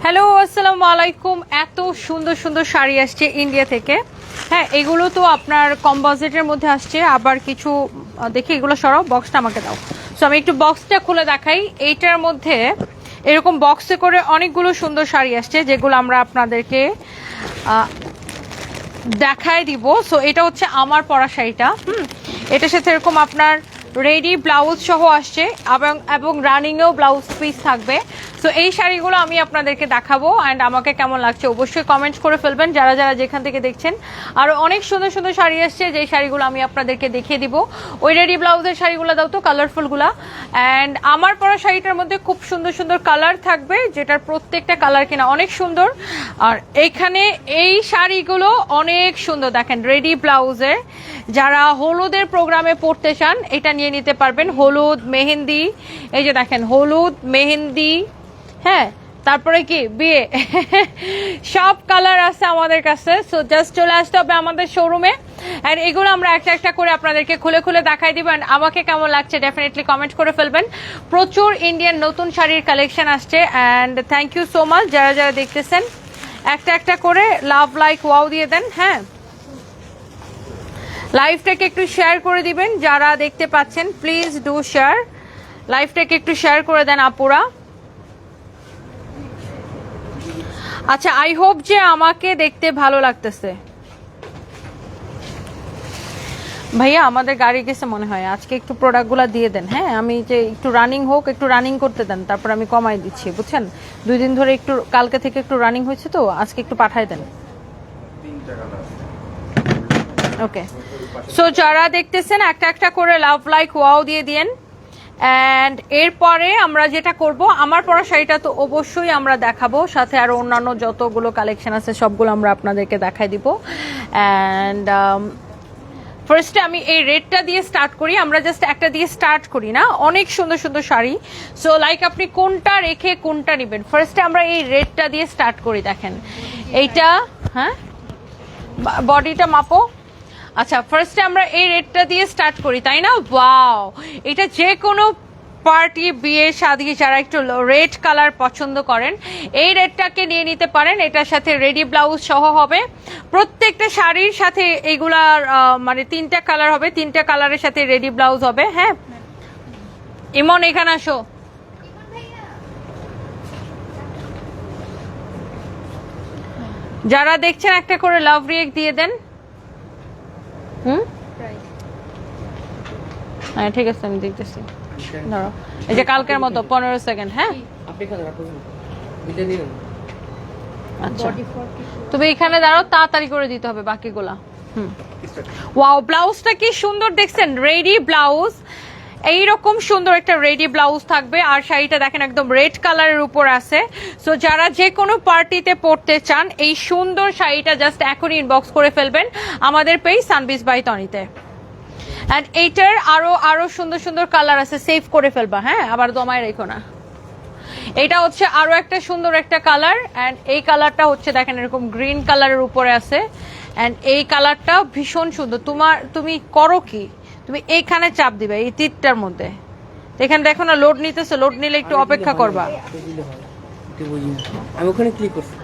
Hello আসসালামু আলাইকুম। এত সুন্দর সুন্দর শাড়ি আসছে ইন্ডিয়া থেকে। হ্যাঁ, এগুলো তো আপনার কম বাজেটের মধ্যে আসছে, আবার কিছু দেখি এগুলো সরাও, বক্সটা আমাকে দাও। সো আমি একটু বক্সটা খুলে দেখাই। এইটার মধ্যে এরকম বক্সে করে অনেকগুলো সুন্দর শাড়ি আসছে, যেগুলো আমরা আপনাদেরকে দেখায় দিব। সো এটা হচ্ছে আমার পরা শাড়িটা। এটার সাথে এরকম আপনার রেডি ব্লাউজ সহ আসছে এবং রানিংয়েও ব্লাউজ পিস থাকবে। সো এই শাড়িগুলো আমি আপনাদেরকে দেখাবো, অ্যান্ড আমাকে কেমন লাগছে অবশ্যই কমেন্ট করে ফেলবেন যারা যারা যেখান থেকে দেখছেন। আরও অনেক সুন্দর সুন্দর শাড়ি আসছে, যেই শাড়িগুলো আমি আপনাদেরকে দেখিয়ে দিব। ওই রেডি ব্লাউজের শাড়িগুলো দাও তো, কালারফুলগুলা। অ্যান্ড আমার পরা শাড়িটার মধ্যে খুব সুন্দর সুন্দর কালার থাকবে, যেটার প্রত্যেকটা কালার কিনা অনেক সুন্দর। আর এইখানে এই শাড়িগুলো অনেক সুন্দর, দেখেন রেডি ব্লাউজের। যারা হলুদের প্রোগ্রামে পড়তে চান এটা নিয়ে নিতে পারবেন। হলুদ মেহেন্দি, এই যে দেখেন হলুদ মেহেন্দি, হ্যাঁ, তারপরে কি বিয়ে, সব কালার আছে আমাদের কাছে। সো জাস্ট চলে আসতে হবে আমাদের শোরুমে, অ্যান্ড এগুলো আমরা একটা একটা করে আপনাদেরকে খুলে খুলে দেখাই দিব। অ্যান্ড আমাকে কেমন লাগছে ডেফিনেটলি কমেন্ট করে ফেলবেন। প্রচুর ইন্ডিয়ান নতুন শাড়ির কালেকশন আসছে, and thank you so much যারা যারা দেখতেছেন। একটা একটা করে লাভ লাইক ওয়াও দিয়ে দেন। হ্যাঁ, লাইভটাকে একটু শেয়ার করে দিবেন যারা দেখতে পাচ্ছেন, প্লিজ ডু শেয়ার। লাইভটাকে একটু শেয়ার করে দেন আপুরা। আচ্ছা, আই হোপ যে আমাকে দেখতে ভালো লাগতেছে। ভাইয়া আমাদের গাড়ি গেছে মনে হয়, আজকে একটু প্রোডাক্টগুলো দিয়ে দেন। হ্যাঁ, আমি যে একটু রানিং হোক, একটু রানিং করতে দেন, তারপর আমি কমাই দিচ্ছি, বুঝছেন। 2 দিন ধরে একটু, কালকে থেকে একটু রানিং হয়েছে, তো আজকে একটু পাঠায় দেন। ওকে, সো যারা দেখতেছেন একটা একটা করে লাভ লাইক ওয়াও দিয়ে দিন। অ্যান্ড এরপরে আমরা যেটা করব, আমার পরা শাড়িটা তো অবশ্যই আমরা দেখাবো, সাথে আরো অন্যান্য যতগুলো কালেকশন আছে সবগুলো আমরা আপনাদেরকে দেখাই দিব। অ্যান্ড ফার্স্টে আমি এই রেডটা দিয়ে স্টার্ট করি। আমরা জাস্ট একটা দিয়ে স্টার্ট করি না, অনেক সুন্দর সুন্দর শাড়ি। সো লাইক আপনি কোনটা রেখে কোনটা নেবেন। ফার্স্টে আমরা এই রেডটা দিয়ে স্টার্ট করি। দেখেন এইটা, হ্যাঁ বডিটা মাপো। আচ্ছা, ফার্স্টে আমরা এই রেডটা দিয়ে স্টার্ট করি, তাই না? ওয়াও, এটা যে কোনো পার্টি, বিয়ে শাদী যারা একটু রেড কালার পছন্দ করেন, এই রেডটাকে নিয়ে নিতে পারেন। এটার সাথে রেডি ব্লাউজ সহ হবে। প্রত্যেকটা শাড়ির সাথে এইগুলার মানে 3টা কালার হবে, 3টা কালারের সাথে রেডি ব্লাউজ হবে। হ্যাঁ, ইমন এখানে আসো। যারা দেখছেন একটা করে লাভ রিয়েক্ট দিয়ে দেন। হ্যাঁ ঠিক আছে, আমি দেখতেছি। ধরো এই যে কালকের মতো 15 সেকেন্ড। হ্যাঁ, আচ্ছা তুমি এখানে দাঁড়াও, তাড়াতাড়ি করে দিতে হবে বাকিগুলা। ওয়াও, ব্লাউজটা কি সুন্দর দেখছেন, রেডি ব্লাউজ। এইরকম সুন্দর একটা রেডি ব্লাউজ থাকবে, আর শাড়িটা দেখেন একদম রেড কালারের উপর আছে। সো যারা যে কোনো পার্টিতে পড়তে চান, এই সুন্দর শাড়িটা জাস্ট এখন ইনবক্স করে ফেলবেন আমাদের পেজ সানবিজ বাই তনিতে। অ্যান্ড এইটার আরো সুন্দর সুন্দর কালার আছে, সেভ করে ফেলবা। হ্যাঁ, আবার দমায় রেখো না। এটা হচ্ছে আরো একটা সুন্দর একটা কালার, অ্যান্ড এই কালারটা হচ্ছে দেখেন এরকম গ্রিন কালারের উপরে আছে। অ্যান্ড এই কালারটা ভীষণ সুন্দর। তুমি করো কি, তুমি এইখানে চাপ দিবে এই তীরটার মধ্যে। এখানে দেখো না লোড নিতেছে, লোড নিলে একটু অপেক্ষা করবা। আমি ওখানে ক্লিক করছি।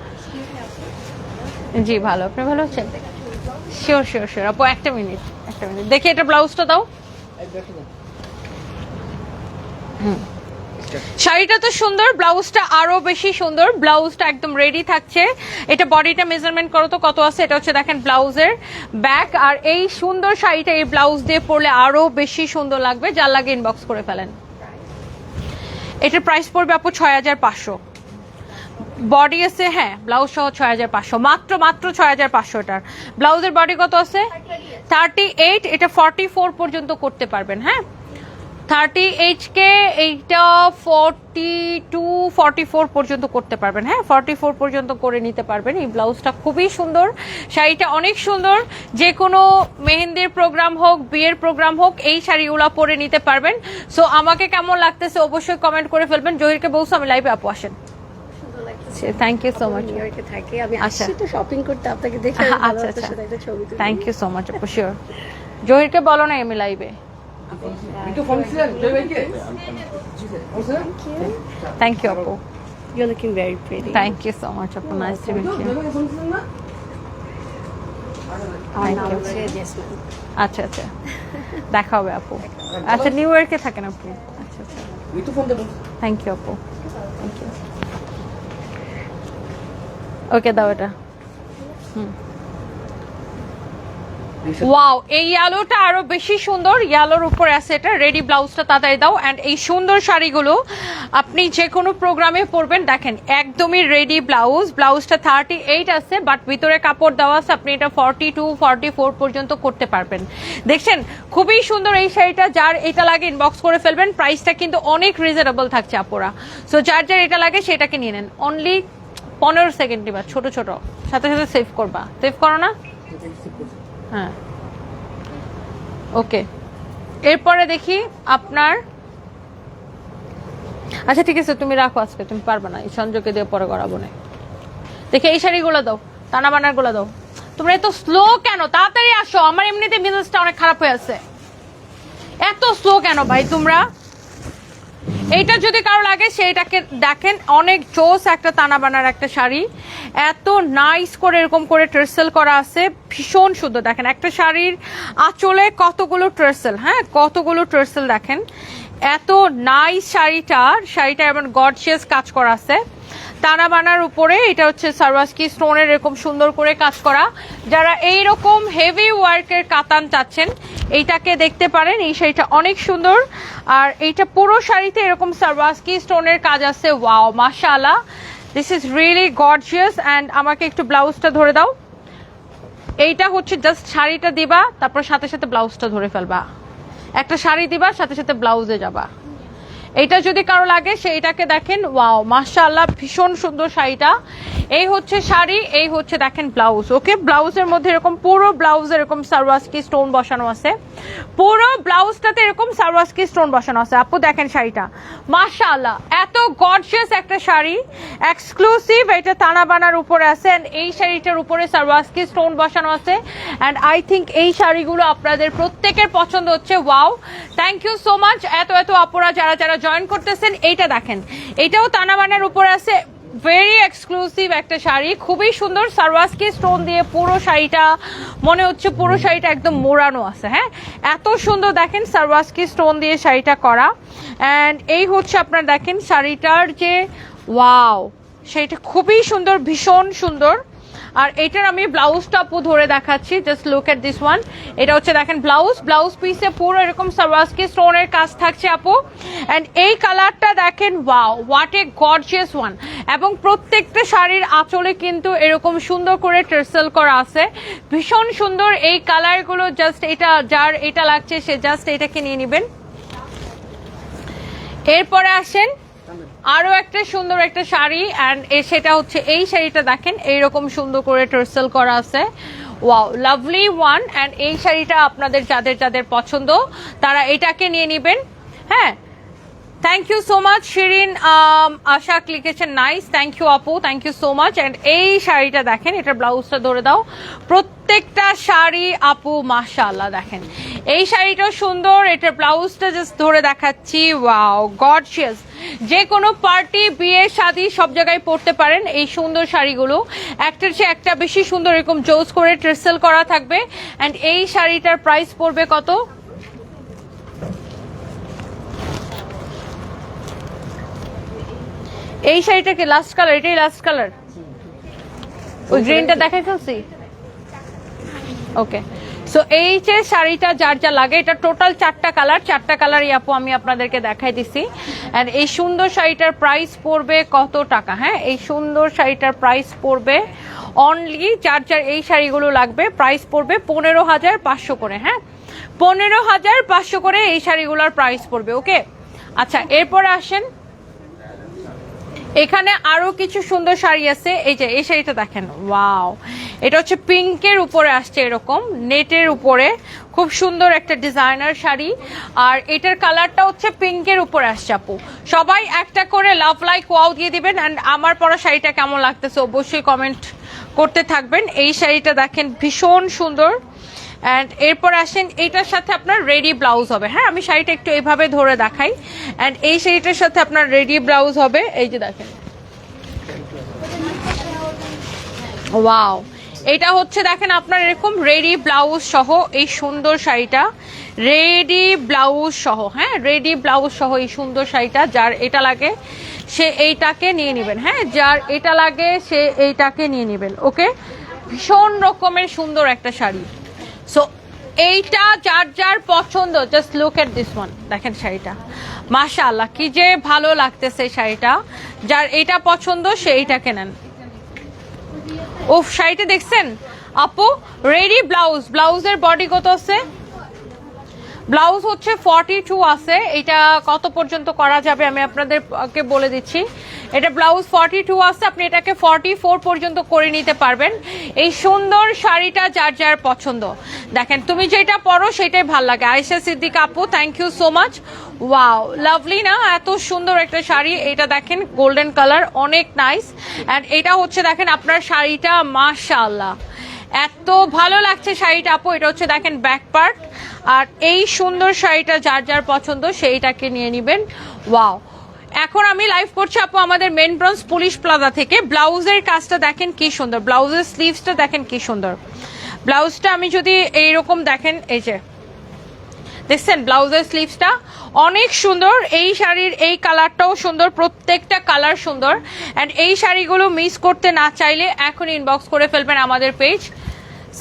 জি ভালো, আপনি ভালো আছেন? শিওর শিওর শিওর আপু, একটা মিনিট দেখি এটা ব্লাউজটা দাও। শাড়িটা তো সুন্দর, ব্লাউজটা আরো বেশি সুন্দর। ব্লাউজটা একদম রেডি থাকছে। এটা বডিটা মেজারমেন্ট করো তো কত আছে। এটা হচ্ছে দেখেন ব্লাউজের ব্যাক, আর এই সুন্দর শাড়িটা এই ব্লাউজ দিয়ে পরলে আরো বেশি সুন্দর লাগবে। যার লাগে ইনবক্স করে ফেলেন। এটার প্রাইস পড়বে আপু 6500। বডি আছে, হ্যাঁ ব্লাউজ সহ 6500, মাত্র 6500। এটার ব্লাউজের বডি কত আছে? 38। এটা 44 পর্যন্ত করতে পারবেন। হ্যাঁ, 38 কে এইটা 42 44 পর্যন্ত করতে পারবেন। হ্যাঁ, 44 পর্যন্ত করে নিতে পারবেন। এই ব্লাউজটা খুবই সুন্দর, শাড়িটা অনেক সুন্দর। যে কোনো মেহেন্দির প্রোগ্রাম হোক, বিয়ের প্রোগ্রাম হোক, এই শাড়িগুলো পরে নিতে পারবেন। সো আমাকে কেমন লাগতেছে অবশ্যই কমেন্ট করে ফেলবেন। জহিরকে বলছো আমি লাইভে, আপু আসেন। Thank you so much. আমি আসছি তো শপিং করতে, আপনাকে দেখে আচ্ছা আচ্ছা, থ্যাংক ইউ সো মাচ আপু। শিওর, জহিরকে বলো না আমি লাইভে। একটু ফোন ছিলেন জয় ভাইকে। থ্যাংক ইউ আপু। You're looking very pretty. Thank you so much আপু, নাইস টু মিট ইউ। আমার নাম হচ্ছে জেসমিন। আচ্ছা আচ্ছা, দেখা হবে আপু। আচ্ছা, নিউ ইয়র্কে থাকেন আপু? আচ্ছা আচ্ছা, থ্যাংক ইউ আপু, থ্যাংক ইউ। ওকে, দাও এটা। ওয়াও, এই ইয়েলোটা আরো বেশি সুন্দর, ইয়েলোর উপরে আছে এটা। রেডি ব্লাউজটা তাড়াতাড়ি দাও। অ্যান্ড এই সুন্দর শাড়িগুলো আপনি যে কোনো প্রোগ্রামে পরবেন। দেখেন একদমই রেডি ব্লাউজ, ব্লাউজটা 38 আছে, বাট ভিতরে কাপড় দেওয়া আছে, আপনি এটা 42 44 পর্যন্ত করতে পারবেন। দেখছেন খুবই সুন্দর এই শাড়িটা। যার এটা লাগে ইনবক্স করে ফেলবেন, প্রাইসটা কিন্তু অনেক রিজনেবল থাকছে আপুরা। সো যার যার এটা লাগে সেটাকে নিয়ে নেন। অনলি 15 সেকেন্ড নিবা, ছোট ছোট, সাথে সাথে সেভ করবা। সেভ করো না? হ্যাঁ, ওকে। এরপরে দেখি আপনার, আচ্ছা ঠিক আছে, তুমি রাখো, আজকে তুমি পারবে না, এই সঞ্জয়কে দিয়ে পরে করাবো না। দেখি এই শাড়িগুলো দাও, টানা বানার গুলো দাও। তোমরা এত স্লো কেন? তাড়াতাড়ি আসো, আমার এমনিতে বিজনেসটা অনেক খারাপ হয়ে আছে। এত স্লো কেন ভাই তোমরা? এইটা যদি কারো লাগে সেইটাকে দেখেন, অনেক জোস একটা তানা বানার একটা শাড়ি, এত নাইস করে এরকম করে ট্রেসেল করা আছে, ভীষণ সুন্দর। দেখেন একটা শাড়ির আঁচলে কতগুলো ট্রেসেল, হ্যাঁ কতগুলো ট্রেসেল দেখেন, এত নাইস শাড়িটা এমন গর্জিয়াস কাজ করা আছে তানা বানার উপরে। এটা হচ্ছে সারওয়াস্কি স্টোনের এরকম সুন্দর করে কাজ করা। যারা এইরকম হেভি ওয়ার্কের কাতান চাচ্ছেন এইটাকে দেখতে পারেন, এই শাড়িটা অনেক সুন্দর। আর এইটা পুরো শাড়িতে এরকম সারওয়াস্কি স্টোনের কাজ আছে। ওয়াও, মাশাআল্লাহ, this is really gorgeous. And আমাকে একটু ব্লাউজটা ধরে দাও। এইটা হচ্ছে জাস্ট শাড়িটা দিবা, তারপর সাথে সাথে ব্লাউজটা ধরে ফেলবা। একটা শাড়ি দিবা, সাথে সাথে ব্লাউজে যাবা। এইটা যদি কারো লাগে সেইটাকে দেখেন। ওয়াও, মাশাআল্লাহ, ভীষণ সুন্দর শাড়িটা। এই হচ্ছে শাড়ি, এই হচ্ছে দেখেন ব্লাউজ। ওকে, ব্লাউজের মধ্যে এরকম পুরো ব্লাউজ এরকম সারওয়াস্কি স্টোন বসানো আছে, পুরো ব্লাউজটাতে এরকম সারওয়াস্কি স্টোন বসানো আছে। আপু দেখেন শাড়িটা, মাশাআল্লাহ, এত গর্জিয়াস একটা শাড়ি, এক্সক্লুসিভ। এটা তানা বানার উপরে আছে, এন্ড এই শাড়িটার উপরে সারওয়াস্কি স্টোন বসানো আছে। এন্ড আই থিঙ্ক এই শাড়িগুলো আপনাদের প্রত্যেকের পছন্দ হচ্ছে। Wow, thank you so much এত এত আপুরা যারা যারা জয়েন করতেছেন। এইটা দেখেন, এটাও তানা বানার উপরে আছে, ভেরি এক্সক্লুসিভ একটা শাড়ি, খুবই সুন্দর। সারওয়াস্কি স্টোন দিয়ে পুরো শাড়িটা, মনে হচ্ছে পুরো শাড়িটা একদম মোড়ানো আছে। হ্যাঁ, এত সুন্দর দেখেন সারওয়াস্কি স্টোন দিয়ে শাড়িটা করা। অ্যান্ড এই হচ্ছে আপনার দেখেন শাড়িটার যে, ওয়াও, শাড়িটা খুবই সুন্দর, ভীষণ সুন্দর। আর এটার আমি ব্লাউজটা আপু ধরে দেখাচ্ছি, just look at this one. এটা হচ্ছে দেখেন ব্লাউজ পিসে পুরো এরকম সারওয়াস্কি স্টোনের কাজ থাকছে আপু। এন্ড এই কালারটা দেখেন, wow, what a gorgeous one. এবং প্রত্যেকটা শাড়ির আঁচলে কিন্তু এরকম সুন্দর করে ট্রেসেল করা আছে, ভীষণ সুন্দর এই কালারগুলো। জাস্ট এটা যার এটা লাগছে সে জাস্ট এটাকে নিয়ে নেবেন। এরপরে আসেন আরো একটা সুন্দর একটা শাড়ি, অ্যান্ড সেটা হচ্ছে এই শাড়িটা দেখেন, এইরকম সুন্দর করে টার্সেল করা আছে। Wow, lovely one. অ্যান্ড এই শাড়িটা আপনাদের যাদের যাদের পছন্দ তারা এটাকে নিয়ে নেবেন। হ্যাঁ, thank you so much Shirin. Ashak লিখেছেন নাইস, থ্যাংক ইউ আপু, thank you so much. And এই শাড়িটা দেখেন, এটার ব্লাউজটা ধরে দাও। প্রত্যেকটা শাড়ি আপু মাশাআল্লাহ দেখেন, এই শাড়িটাও সুন্দর, এটার ব্লাউজটা জাস্ট ধরে দেখাচ্ছি। Wow, gorgeous. যে কোনো পার্টি, বিয়ে, শাদী সব জায়গায় পরতে পারেন এই সুন্দর শাড়িগুলো। একটার চেয়ে একটা বেশি সুন্দর এরকম জোস করে ট্রেসেল করা থাকবে। অ্যান্ড এই শাড়িটার প্রাইস পড়বে কত? এই শাড়িটা কি লাস্ট কালার? এটাই লাস্ট কালার। ওই গ্রিনটা দেখাই ফেলছি। ওকে, সো এই যে শাড়িটা যার যা লাগে, এটা টোটাল 4টা কালার, 4টা কালারই আপু আমি আপনাদেরকে দেখাই দিছি। এন্ড এই সুন্দর শাড়িটার প্রাইস পড়বে কত টাকা? হ্যাঁ, এই সুন্দর শাড়িটার প্রাইস পড়বে অনলি, যার যার এই শাড়িগুলো লাগবে, প্রাইস পড়বে 15,500 করে। হ্যাঁ, 15,500 করে এই শাড়িগুলোর প্রাইস পড়বে। ওকে, আচ্ছা এরপরে আসেন, এখানে আরো কিছু সুন্দর শাড়ি আছে। এই যে এই শাড়িটা দেখেন, ওয়াও, এটা হচ্ছে পিঙ্কের উপরে আসছে, এরকম নেটের উপরে, খুব সুন্দর একটা ডিজাইনার শাড়ি। আর এটার কালারটা হচ্ছে পিঙ্কের উপরে আসছে আপু। সবাই একটা করে লাভ লাইক ওয়াও দিয়ে দিবেন। অ্যান্ড আমার পরা শাড়িটা কেমন লাগতেছে অবশ্যই কমেন্ট করতে থাকবেন। এই শাড়িটা দেখেন, ভীষণ সুন্দর। অ্যান্ড এরপর আসেন, এইটার সাথে আপনার রেডি ব্লাউজ হবে। হ্যাঁ, আমি শাড়িটা একটু এইভাবে ধরে দেখাই। অ্যান্ড এই শাড়িটার সাথে আপনার রেডি ব্লাউজ হবে। এই যে দেখেন, ওয়াও, এটা হচ্ছে দেখেন আপনার এরকম রেডি ব্লাউজ সহ এই সুন্দর শাড়িটা, রেডি ব্লাউজ সহ, হ্যাঁ রেডি ব্লাউজ সহ এই সুন্দর শাড়িটা। যার এটা লাগে সে এইটাকে নিয়ে নেবেন, হ্যাঁ যার এটা লাগে সে এইটাকে নিয়ে নেবেন। ওকে, ভীষণ রকমের সুন্দর একটা শাড়ি। সো এইটা যার যার পছন্দ, just look at this one, দেখেন শাড়িটা মাশাআল্লাহ কি যে ভালো লাগতেছে শাড়িটা। যার এটা পছন্দ সে এইটাকে নেন। উফ, শাড়িটা দেখছেন আপু? রেডি ব্লাউজ, ব্লাউজের বডি কত আছে? ব্লাউজ হচ্ছে 42 আছে। এটা কত পর্যন্ত করা যাবে আমি আপনাদেরকে বলে দিচ্ছি। এটা ব্লাউজ 42 আছে, আপনি এটাকে 44 পর্যন্ত করে নিতে পারবেন। এই সুন্দর শাড়িটা যার যার পছন্দ। দেখেন তুমি যেটা পরো সেটাই ভাল লাগে। আয়েশা সিদ্দিকা আপু, thank you so much. Wow, lovely না? এত সুন্দর একটা শাড়ি। এটা দেখেন গোল্ডেন কালার, অনেক নাইস। অ্যান্ড এটা হচ্ছে দেখেন আপনার শাড়িটা মাশাআল্লাহ এত ভালো লাগছে শাড়িটা আপু। এটা হচ্ছে দেখেন ব্যাক পার্ট। আর এই সুন্দর শাড়িটা যার যার পছন্দ সেইটাকে নিয়ে নেবেন। ওয়াও, এখন আমি লাইভ করছি আপু আমাদের মেন ব্রাঞ্চ পুলিশ প্লাজা থেকে। ব্লাউজের কাজটা দেখেন কি সুন্দর, ব্লাউজের স্লিভসটা দেখেন কি সুন্দর। ব্লাউজটা আমি যদি এইরকম দেখেন, এই যে দেখছেন ব্লাউজের স্লিভসটা অনেক সুন্দর। এই শাড়ির এই কালারটাও সুন্দর, প্রত্যেকটা কালার সুন্দর। অ্যান্ড এই শাড়িগুলো মিস করতে না চাইলে এখন ইনবক্স করে ফেলবেন আমাদের পেজ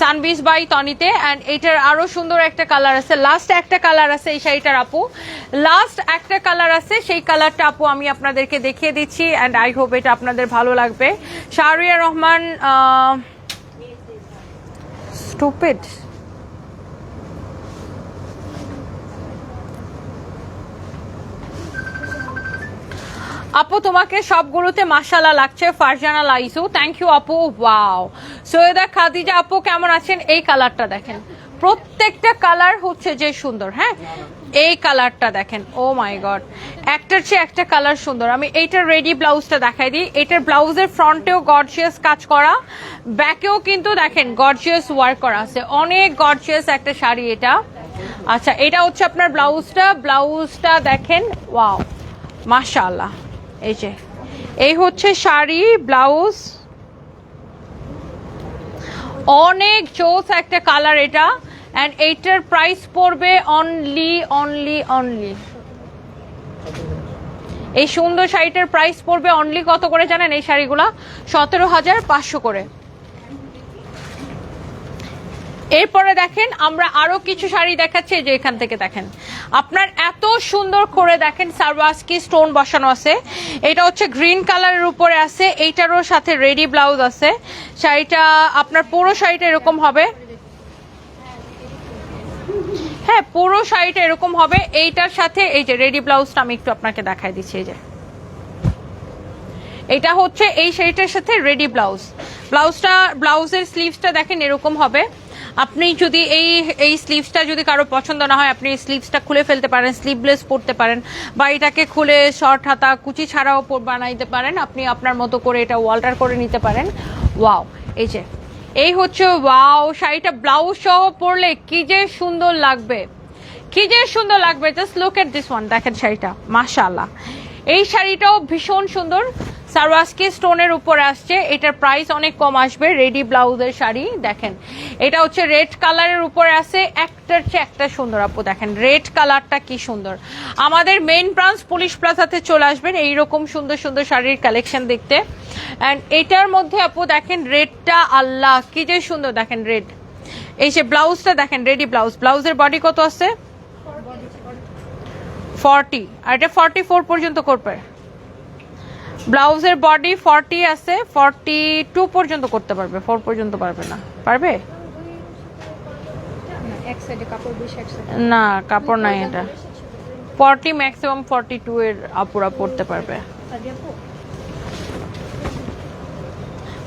সানবিজ বাই তনিতে। অ্যান্ড এইটার আরো সুন্দর একটা কালার আছে, লাস্ট একটা কালার আছে এই শাড়িটার আপু, লাস্ট একটা কালার আছে, সেই কালারটা আপু আমি আপনাদেরকে দেখিয়ে দিচ্ছি। অ্যান্ড আই হোপ এটা আপনাদের ভালো লাগবে। শাহরিয়া রহমান স্টুপিড, আপু তোমাকে সবগুলোতে মাশাআল্লাহ লাগছে। ফারজানা লাইসু, থ্যাংক ইউ আপু। ওয়াও, সৈয়দা খাদিজা আপু কেমন আছেন? এই কালারটা দেখেন, প্রত্যেকটা কালার হচ্ছে যে সুন্দর। হ্যাঁ, এই কালারটা দেখেন, ও মাই গড, একটার চেয়ে একটা কালার সুন্দর। আমি এইটার রেডি ব্লাউজটা দেখাই দিই। এটার ব্লাউজের ফ্রন্টেও গর্জিয়াস কাজ করা, ব্যাকেও কিন্তু দেখেন গর্জিয়াস ওয়ার্ক করা আছে, অনেক গর্জিয়াস একটা শাড়ি এটা। আচ্ছা, এটা হচ্ছে আপনার ব্লাউজটা, ব্লাউজটা দেখেন, ওয়াও মাশাআল্লাহ। এই যে এই হচ্ছে শাড়ি, ব্লাউজ অনেক জোস একটা কালার এটা। অ্যান্ড এইটার প্রাইস পড়বে অনলি এই সুন্দর শাড়িটার প্রাইস পড়বে অনলি কত করে জানেন? এই শাড়িগুলা 17,500 করে। এরপরে দেখেন আমরা আরো কিছু শাড়ি দেখাচ্ছি। যে এখান থেকে দেখেন আপনার এত সুন্দর করে দেখেন সারওয়াস্কি স্টোন বসানো আছে। এটা হচ্ছে গ্রিন কালারের উপরে আছে, এইটারও সাথে রেডি ব্লাউজ আছে। শাড়িটা আপনার পুরো শাড়িটা এরকম হবে, হ্যাঁ পুরো শাড়িটা এরকম হবে। এইটার সাথে এই যে রেডি ব্লাউজটা আমি একটু আপনাকে দেখাই দিচ্ছি। এই যে এটা হচ্ছে এই শাড়িটার সাথে রেডি ব্লাউজ। ব্লাউজের স্লিভসটা দেখেন এরকম হবে। আপনি যদি এই স্লিভসটা যদি কারো পছন্দ না হয়, আপনি স্লিভসটা খুলে ফেলতে পারেন, স্লিভলেস পরতে পারেন, বা এটাকে খুলে শর্ট হাতা কুচি ছাড়াও বানাইতে পারেন। আপনি আপনার মতো করে এটা অল্টার করে নিতে পারেন। ওয়াও, এই যে এই হচ্ছে ওয়াও শাড়িটা, ব্লাউজ সহ পরলে কি যে সুন্দর লাগবে, কি যে সুন্দর লাগবে। Just look at this one, দেখেন শাড়িটা মাশাআল্লাহ। এই শাড়িটাও ভীষণ সুন্দর, সারওয়াস্কি স্টোনের উপরে আসছে। এটার প্রাইস অনেক কম আসবে। রেডি ব্লাউজের শাড়ি দেখেন, এটা হচ্ছে রেড কালারের উপরে আছে, একটার চেয়ে একটা সুন্দর আপু। দেখেন রেড কালারটা কি সুন্দর। আমাদের মেইন ব্রাঞ্চ পুলিশ প্লাজাতে চলে আসবেন এইরকম সুন্দর সুন্দর শাড়ির কালেকশন দেখতে। অ্যান্ড এটার মধ্যে আপু দেখেন রেডটা, আল্লাহ কি যে সুন্দর। দেখেন রেড, এই যে ব্লাউজটা দেখেন রেডি ব্লাউজ। ব্লাউজের বডি কত আছে? 40, আর এটা 44 পর্যন্ত করবে। ব্লাউজের বডি 40 আছে, 42 পর্যন্ত করতে পারবে, 4 পর্যন্ত পারবে না। পারবে না, কাপড় নাই এটা। 40 ম্যাক্সিমাম 42 এর আপুরা পড়তে পারবে।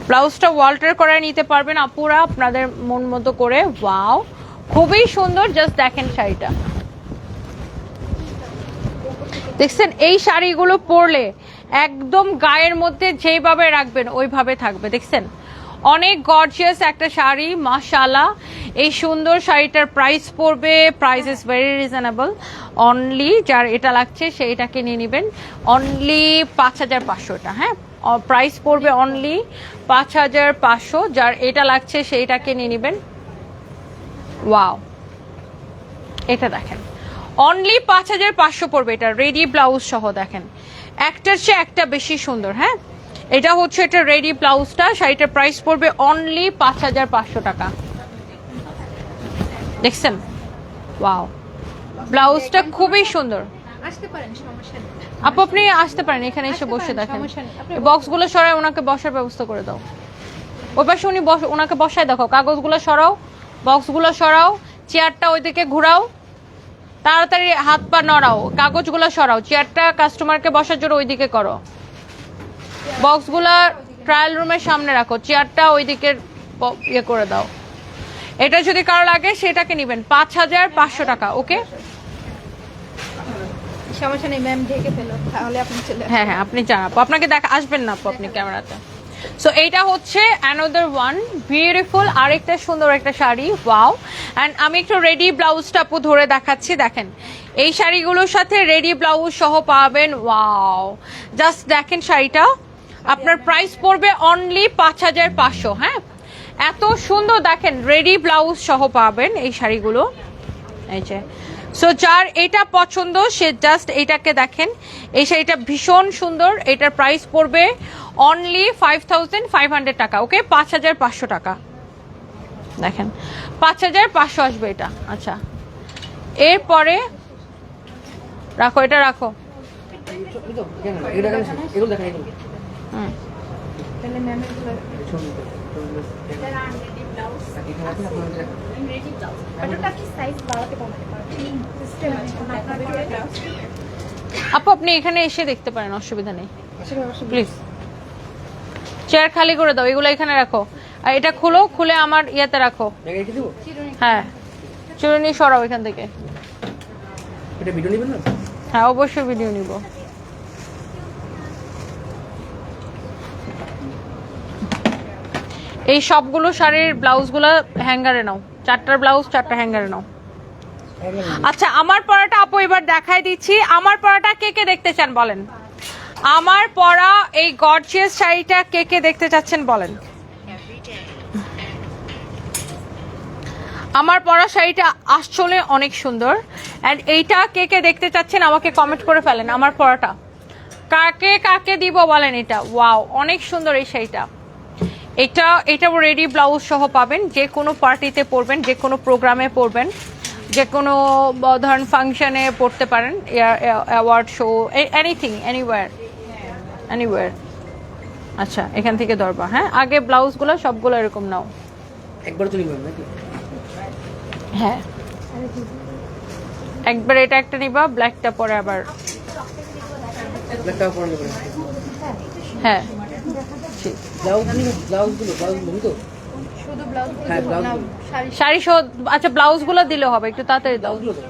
ব্লাউজটা ওয়াল্টার করে নিতে পারবেন আপুরা আপনাদের মন মতো করে। ওয়াও, খুবই সুন্দর। জাস্ট দেখেন শাড়িটা, দেখছেন এই শাড়িগুলো পরলে একদম গায়ের মধ্যে যেভাবে রাখবেন ওইভাবে থাকবে। দেখছেন অনেক গর্জিয়াস একটা শাড়ি মাশাআল্লাহ। এই সুন্দর শাড়িটার প্রাইস পড়বে, price is very reasonable. Only যার এটা লাগছে সেইটাকে নিয়ে নেবেন, অনলি 5,500 টা। হ্যাঁ, প্রাইস পড়বে অনলি 5500। যার এটা লাগছে সেইটাকে নিয়ে নেবেন। ওয়াও, এটা দেখেন অনলি 5500 পড়বে। এটা রেডি ব্লাউজ সহ দেখেন, একটার চেয়ে একটা বেশি সুন্দর। হ্যাঁ, এটা হচ্ছে এটা রেডি ব্লাউজটা, শাড়িটার প্রাইস পড়বে অনলি 5500 টাকা। দেখছেন? ওয়াও, ব্লাউজটা খুবই সুন্দর। আসতে পারেন, সমস্যা নেই। আপু আপনি আসতে পারেন, এখানে এসে বসে দেখেন। সমস্যা নেই। আপনি বক্সগুলো সরাই ওনাকে বসার ব্যবস্থা করে দাও। ওই পাশে উনি ওনাকে বসায় দেখো। কাগজগুলো সরাও, বক্সগুলো সরাও, চেয়ারটা ওইদিকে ঘোরাও, তাড়াতাড়ি হাত পা নড়াও, কাগজগুলো সরাও, চেয়ারটা কাস্টমারকে বসার জন্য ওইদিকে করো, বক্সগুলা ট্রায়াল রুমের সামনে রাখো, চেয়ারটা ওইদিকে ইয়ে করে দাও। এটা যদি কারো লাগে সেটাকে নেবেন 5500 টাকা। ওকে, সমস্যা নেই ম্যাম, ঢেকে ফেলো, তাহলে আপনি চলে আসুন। হ্যাঁ হ্যাঁ, আপনি যান আপু, আপনাকে আসবেন না আপু আপনি ক্যামেরাতে। সো এইটা হচ্ছে অ্যানাদার ওয়ান বিউটিফুল আরেকটা সুন্দর একটা শাড়ি। ওয়াও, অ্যান্ড আমি একটু রেডি ব্লাউজটা আপু ধরে দেখাচ্ছি। দেখেন এই শাড়িগুলোর সাথে রেডি ব্লাউজ সহ পাবেন। ওয়াও, জাস্ট দেখেন শাড়িটা, আপনার প্রাইস পড়বে অনলি 5500। হ্যাঁ, এত সুন্দর দেখেন, রেডি ব্লাউজ সহ পাবেন এই শাড়িগুলো। এই যে, সো যার এটা পছন্দ সে জাস্ট এইটাকে দেখেন, এই শাড়িটা ভীষণ সুন্দর। এটার প্রাইস পড়বে অনলি 5500 টাকা। ওকে, 5500 টাকা। দেখেন 5500 আসবে এটা। আচ্ছা, এরপরে রাখো, এটা রাখো। হুম, তাহলে ম্যামের ওটা কি সাইজ বাড়াতে কমাতে পারবেন? সিস্টেম আছে আপনার আপু আপনি এখানে এসে দেখতে পারেন, অসুবিধা নেই। প্লিজ চেয়ার খালি করে দাও, এগুলো এখানে রাখো। আর এটা খুলো, খুলে আমার ইয়াতে রাখো। হ্যাঁ, চুরুনি সরাও এখান থেকে। এটা ভিডিও নেবেন না? হ্যাঁ, অবশ্যই ভিডিও নিব। এই সবগুলো শাড়ির ব্লাউজগুলো হ্যাঙ্গারে নাও, 4টার ব্লাউজ 4টা হ্যাঙ্গারে নাও। আচ্ছা, আমার পরাটা আপু এবার দেখাই দিচ্ছি। আমার পরাটা কে কে দেখতে চান বলেন? আমার পরা এই গর্জিয়াস শাড়িটা কে কে দেখতে চাচ্ছেন বলেন? আমার পরা শাড়িটা আসলে অনেক সুন্দর, এন্ড এইটা কে কে দেখতে চাচ্ছেন আমাকে কমেন্ট করে ফেলেন। আমার পরাটা কাকে কাকে দিব বলেন। এটা ওয়াও, অনেক সুন্দর এই শাড়িটা। এটা রেডি ব্লাউজ সহ পাবেন, যে কোনো পার্টিতে পরবেন, যে কোনো প্রোগ্রামে পরবেন, যে কোনো ধরেন ফাংশনে পড়তে পারেন, অ্যাওয়ার্ড শো, এনিথিং, এনিওয়্যার। আচ্ছা, এখান থেকে ধরবা। হ্যাঁ, আগে ব্লাউজগুলো সবগুলো এরকম নাও। একবার তো নিবেন নাকি? হ্যাঁ, একবার এটা একটা নিবা, ব্ল্যাকটা পরে আবার। ব্ল্যাকটাও পরে নেবেন? হ্যাঁ, ব্লাউজগুলো তো শুধু ব্লাউজ হ্যাঁ, ব্লাউজ শাড়ি শাড়ি সহ। আচ্ছা, ব্লাউজগুলো দিলে হবে, একটু তাড়াতাড়ি দাও। ব্লাউজগুলো তো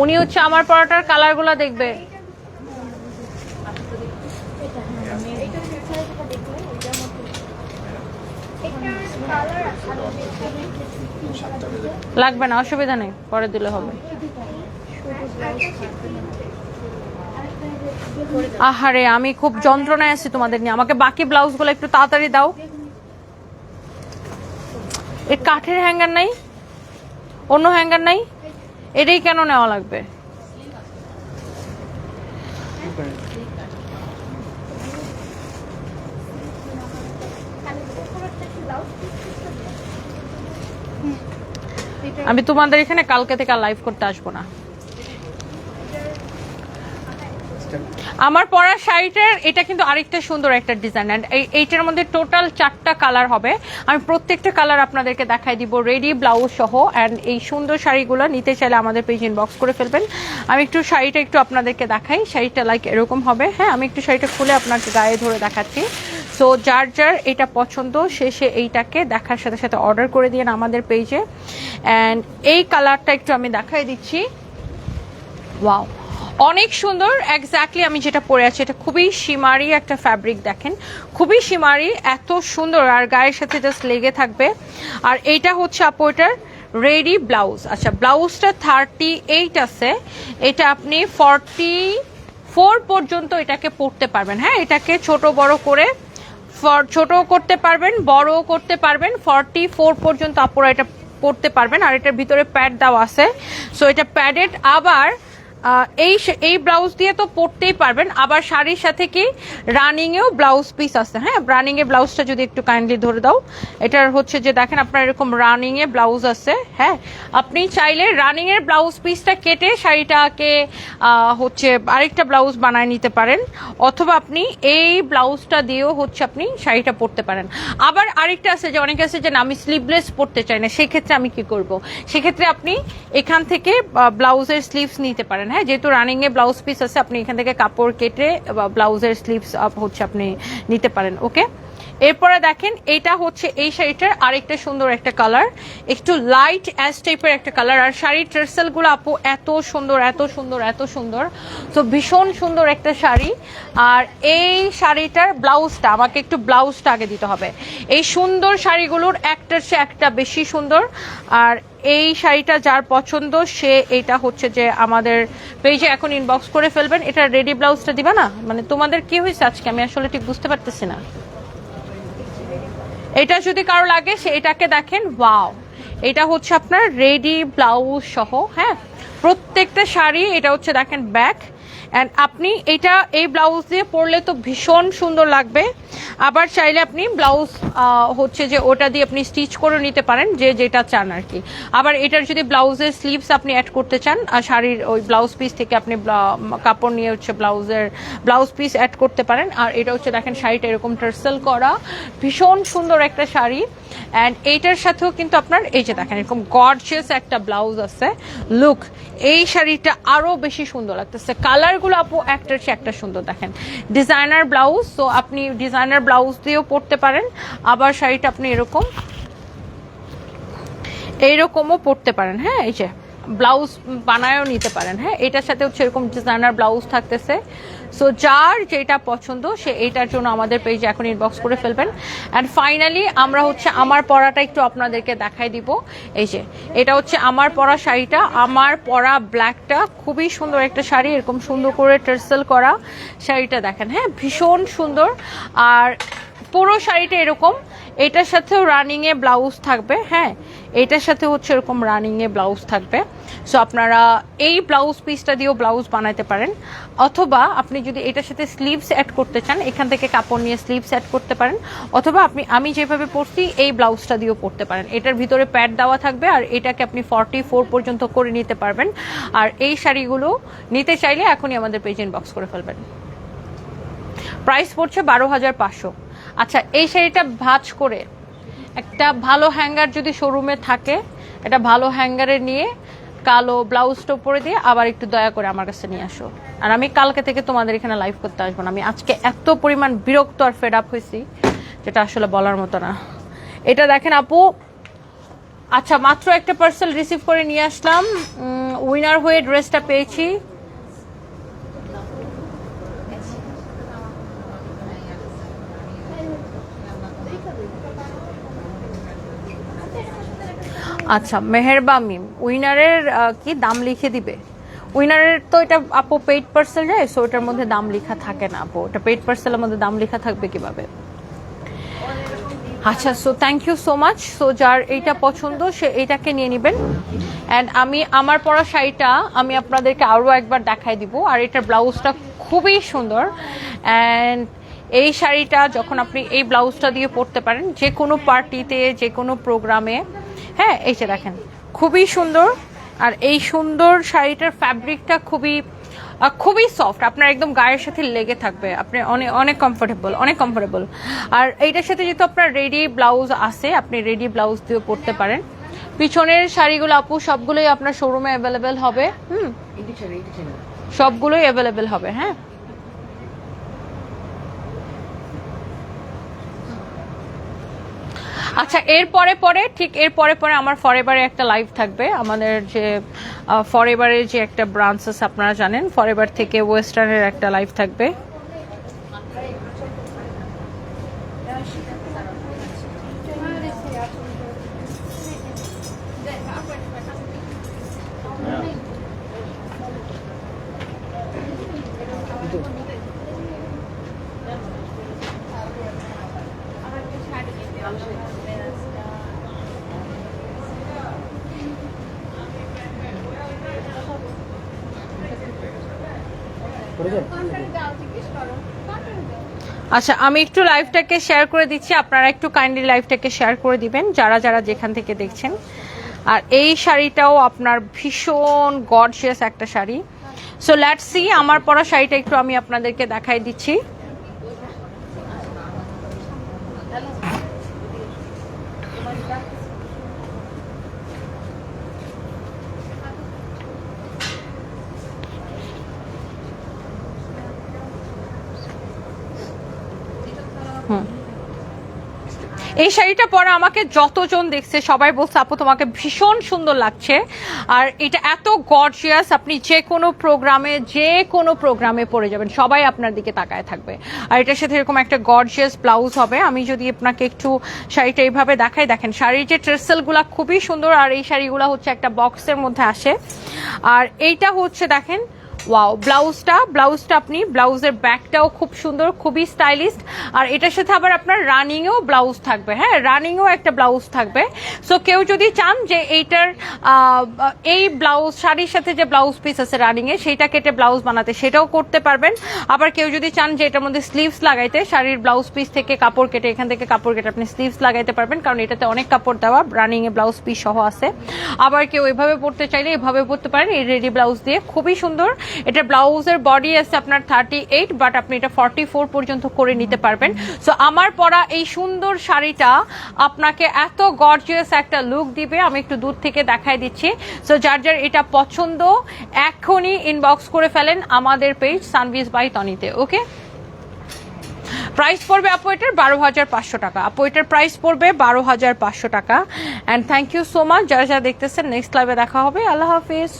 উনি হচ্ছে আমার পরাটার কালারগুলো দেখবে। লাগবে না, অসুবিধা নেই, পরে দিলে হবে। আহারে, আমি খুব যন্ত্রণায় আছি তোমাদের নিয়ে। আমাকে বাকি ব্লাউজগুলো একটু তাড়াতাড়ি দাও। এর কাঠের হ্যাঙ্গার নাই, অন্য হ্যাঙ্গার নাই, এটাই কেন নেওয়া লাগবে? আমি তোমাদের এখানে কালকে থেকে লাইভ করতে আসবো না। আমার পরা শাড়িটার এটা কিন্তু আরেকটা সুন্দর একটা ডিজাইন, এন্ড এইটার মধ্যে টোটাল 4টা কালার হবে। আমি প্রত্যেকটা কালার আপনাদেরকে দেখাই দিব রেডি ব্লাউজ সহ। এন্ড এই সুন্দর শাড়িগুলো নিতে চাইলে আমাদের পেজ ইনবক্স করে ফেলবেন। আমি একটু শাড়িটা একটু আপনাদেরকে দেখাই। শাড়িটা লাইক এরকম হবে। হ্যাঁ, আমি একটু শাড়িটা খুলে আপনাকে গায়ে ধরে দেখাচ্ছি। সো যার যার এটা পছন্দ সে এইটাকে দেখার সাথে সাথে অর্ডার করে দিন আমাদের পেজে। অ্যান্ড এই কালারটা একটু আমি দেখাই দিচ্ছি। ওয়াও, অনেক সুন্দর। এক্স্যাক্টলি আমি যেটা পরে আছি এটা খুবই শিমারি একটা ফ্যাব্রিক, দেখেন খুবই শিমারি, এত সুন্দর, আর গায়ের সাথে জাস্ট লেগে থাকবে। আর এইটা হচ্ছে আপু এটার রেডি ব্লাউজ। আচ্ছা ব্লাউজটা 38 আছে, এটা আপনি 44 পর্যন্ত এটাকে পরতে পারবেন। হ্যাঁ, এটাকে ছোট বড় করে ছোট করতে পারবেন, বড় করতে পারবেন, 44 পর্যন্ত আপনারা এটা পরতে পারবেন। আর এটার ভিতরে প্যাড দেওয়া আছে, সো এটা প্যাডেড। আবার এই ব্লাউজ দিয়ে তো পরতেই পারবেন, আবার শাড়ির সাথে কি রানিং এও ব্লাউজ পিস আছে। হ্যাঁ, রানিং এ ব্লাউজটা যদি একটু কাইন্ডলি ধরে দাও, এটার হচ্ছে যে দেখেন আপনার এরকম রানিং এ ব্লাউজ আছে। হ্যাঁ, আপনি চাইলে রানিং এর ব্লাউজ পিসটা কেটে শাড়িটাকে হচ্ছে আরেকটা ব্লাউজ বানায় নিতে পারেন, অথবা আপনি এই ব্লাউজটা দিয়েও হচ্ছে আপনি শাড়িটা পরতে পারেন। আবার আরেকটা আছে যে অনেকে আছে যে আমি স্লিভলেস পরতে চাই না, সেক্ষেত্রে আমি কি করব, সেক্ষেত্রে আপনি এখান থেকে ব্লাউজের স্লিভস নিতে পারেন। হ্যাঁ, যেহেতু রানিং এ ব্লাউজ পিস আছে, আপনি এখান থেকে কাপড় কেটে ব্লাউজের স্লিভস হচ্ছে আপনি নিতে পারেন। ওকে, এরপরে দেখেন এটা হচ্ছে এই শাড়িটার আরেকটা সুন্দর একটা কালার, একটু লাইট অ্যাশ টাইপের একটা কালার। আর শাড়ির টার্সেল গুলো আপু এত সুন্দর এত সুন্দর এত সুন্দর, তো ভীষণ সুন্দর একটা শাড়ি। আর এই শাড়িটার ব্লাউজটা, আমাকে একটু ব্লাউজটা আগে দিতে হবে। এই সুন্দর শাড়িগুলোর একটার চেয়ে একটা বেশি সুন্দর। আর এই শাড়িটা যার পছন্দ সে এটা হচ্ছে যে আমাদের পেজে এখন ইনবক্স করে ফেলবেন। এটা রেডি ব্লাউজটা দিবা না, মানে তোমাদের কি হয়েছে আজকে আমি আসলে ঠিক বুঝতে পারতেছি না। এটা যদি কারো লাগে সে এটাকে দেখেন, ওয়াও, এটা হচ্ছে আপনার রেডি ব্লাউজ সহ। হ্যাঁ, প্রত্যেকটা শাড়ি এটা হচ্ছে দেখেন ব্যাক, অ্যান্ড আপনি এটা এই ব্লাউজ দিয়ে পরলে তো ভীষণ সুন্দর লাগবে। আবার চাইলে আপনি ব্লাউজ হচ্ছে যে ওটা দিয়ে আপনি স্টিচ করে নিতে পারেন, যে যেটা চান আর কি। আবার এটার যদি ব্লাউজের স্লিভস আপনি অ্যাড করতে চান, আর শাড়ির ওই ব্লাউজ পিস থেকে আপনি কাপড় নিয়ে হচ্ছে ব্লাউজ পিস অ্যাড করতে পারেন। আর এটা হচ্ছে দেখেন শাড়িটা এরকম টার্সেল করা, ভীষণ সুন্দর একটা শাড়ি। অ্যান্ড এইটার সাথেও কিন্তু আপনার এই যে দেখেন এরকম গর্জিয়াস একটা ব্লাউজ আছে। লুক, এই শাড়িটা আরো বেশি সুন্দর লাগতেছে, কালারগুলো আপু একটার চেয়ে একটা সুন্দর। দেখেন ডিজাইনার ব্লাউজ, তো আপনি ডিজাইনার ব্লাউজ দিয়েও পরতে পারেন, আবার শাড়িটা আপনি এইরকমও পরতে পারেন। হ্যাঁ, এই যে ব্লাউজ বানায়ও নিতে পারেন। হ্যাঁ, এটার সাথে হচ্ছে এরকম ডিজাইনার ব্লাউজ থাকতেছে। সো যার যেটা পছন্দ সে এইটার জন্য আমাদের পেজে এখন ইনবক্স করে ফেলবেন। অ্যান্ড ফাইনালি আমরা হচ্ছে আমার পরাটা একটু আপনাদেরকে দেখাই দিব। এই যে এটা হচ্ছে আমার পরা শাড়িটা, আমার পরা ব্ল্যাকটা, খুবই সুন্দর একটা শাড়ি, এরকম সুন্দর করে টার্সেল করা শাড়িটা দেখেন। হ্যাঁ, ভীষণ সুন্দর। আর পুরো শাড়িটা এরকম, এটার সাথেও রানিং এ ব্লাউজ থাকবে। হ্যাঁ, এটার সাথে হচ্ছে এরকম রানিং এ ব্লাউজ থাকবে। সো আপনারা এই ব্লাউজ পিসটা দিয়েও ব্লাউজ বানাতে পারেন, অথবা আপনি যদি এটার সাথে স্লিভস অ্যাড করতে চান এখান থেকে কাপড় নিয়ে স্লিভস অ্যাড করতে পারেন, অথবা আমি যেভাবে পরছি এই ব্লাউজটা দিয়েও পরতে পারেন। এটার ভিতরে প্যাড দেওয়া থাকবে, আর এটাকে আপনি 44 পর্যন্ত করে নিতে পারবেন। আর এই শাড়িগুলো নিতে চাইলে এখনই আমাদের পেজ ইনবক্স করে ফেলবেন। প্রাইস পড়ছে 12,500। আচ্ছা, এই শাড়িটা ভাঁজ করে একটা ভালো হ্যাঙ্গার যদি শোরুমে থাকে, এটা ভালো হ্যাঙ্গারে নিয়ে কালো ব্লাউজটা উপরে দিয়ে আবার একটু দয়া করে আমার কাছে নিয়ে আসো। আর আমি কালকে থেকে তোমাদের এখানে লাইভ করতে আসবো না, আমি আজকে এত পরিমাণ বিরক্ত আর ফেড আপ হয়েছি যেটা আসলে বলার মতো না। এটা দেখেন আপু, আচ্ছা মাত্র একটা পার্সেল রিসিভ করে নিয়ে আসলাম, উইনার হয়ে ড্রেসটা পেয়েছি। আচ্ছা মেহেরবা মিম, উইনারের কি দাম লিখে দিবে? উইনারের তো এটা আপু পেইড পার্সেল যায়, সো ওটার মধ্যে দাম লেখা থাকে না আপু, ওটা পেইড পার্সেলের মধ্যে দাম লেখা থাকবে কিভাবে? আচ্ছা, so thank you so much. So যার এইটা পছন্দ সে এইটাকে নিয়ে নেবেন। অ্যান্ড আমি আমার পরা শাড়িটা আমি আপনাদেরকে আরও একবার দেখাই দিব। আর এটার ব্লাউজটা খুবই সুন্দর। অ্যান্ড এই শাড়িটা যখন আপনি এই ব্লাউজটা দিয়ে পরতে পারেন যে কোনো পার্টিতে, যে কোনো প্রোগ্রামে। হ্যাঁ, এই যে দেখেন খুবই সুন্দর। আর এই সুন্দর শাড়িটার ফ্যাব্রিকটা খুবই সফট, আপনার একদম গায়ের সাথে লেগে থাকবে, আপনি অনেক কমফোর্টেবল। আর এইটার সাথে যেহেতু আপনার রেডি ব্লাউজ আছে, আপনি রেডি ব্লাউজ দিয়ে পরতে পারেন। পিছনের শাড়িগুলো আপু সবগুলোই আপনার শোরুমে অ্যাভেলেবেল হবে। সবগুলোই অ্যাভেলেবেল হবে। হ্যাঁ, আচ্ছা এর পরে আমার ফরএভারে একটা লাইভ থাকবে। আমাদের যে ফরএভারের যে একটা ব্রাঞ্চ আছে আপনারা জানেন, ফরএভার থেকে ওয়েস্টার্নের একটা লাইভ থাকবে। তো করে যান আচ্ছা, আমি একটু লাইভটাকে শেয়ার করে দিচ্ছি, আপনারা একটু কাইন্ডলি লাইভটাকে শেয়ার করে দিবেন যারা যারা যেখান থেকে দেখছেন। আর এই শাড়িটাও আপনার ভীষণ গর্জিয়াস একটা শাড়ি। সো লেটস সি, আমার পরা শাড়িটা একটু আমি আপনাদেরকে দেখাই দিচ্ছি। এই শাড়িটা পরে আমাকে যতজন দেখছে সবাই বলছে আপু তোমাকে ভীষণ সুন্দর লাগছে। আর এটা এত গর্জিয়াস, আপনি যে কোনো প্রোগ্রামে পরে যাবেন সবাই আপনার দিকে তাকায় থাকবে। আর এটার সাথে এরকম একটা গর্জিয়াস ব্লাউজ হবে। আমি যদি আপনাকে একটু শাড়িটা এইভাবে দেখাই, দেখেন শাড়ির যে ট্রেসেলগুলা খুবই সুন্দর। আর এই শাড়িগুলা হচ্ছে একটা বক্সের মধ্যে আসে। আর এইটা হচ্ছে দেখেন ওয়াও, ব্লাউজটা আপনি ব্লাউজের ব্যাকটাও খুব সুন্দর, খুবই স্টাইলিস্ট। আর এটার সাথে আবার আপনার রানিংয়েও ব্লাউজ থাকবে, হ্যাঁ রানিংয়েও একটা ব্লাউজ থাকবে। সো কেউ যদি চান যে এইটার এই ব্লাউজ শাড়ির সাথে যে ব্লাউজ পিস আছে রানিংয়ে সেইটা কেটে ব্লাউজ বানাতে, সেটাও করতে পারবেন। আবার কেউ যদি চান যে এটার মধ্যে স্লিভস লাগাইতে, শাড়ির ব্লাউজ পিস থেকে কাপড় কেটে, এখান থেকে কাপড় কেটে আপনি স্লিভস লাগাইতে পারবেন, কারণ এটাতে অনেক কাপড় দেওয়া, রানিংয়ে ব্লাউজ পিস সহ আছে। আবার কেউ এভাবে পরতে চাইলে এভাবে পরতে পারেন, এই রেডি ব্লাউজ দিয়ে, খুবই সুন্দর। এটা ব্লাউজের বডি আছে আপনার 38, বাট আপনি এটা 44 পর্যন্ত করে নিতে পারবেন। সো আমার পরা এই সুন্দর শাড়িটা আপনাকে এত গর্জিয়াস একটা লুক দিবে, আমি একটু দূর থেকে দেখাই দিচ্ছি। সো যার যার এটা পছন্দ এখনই ইনবক্স করে ফেলেন আমাদের পেজ সানভিজ বাই তনিতে। ওকে, প্রাইস পড়বে আপু এটার 12,500 টাকা। আপু এটার প্রাইস পড়বে 12,500 টাকা। And thank you so much যারা যারা দেখতেছেন। নেক্সট লাইভে দেখা হবে। আল্লাহ হাফিজ।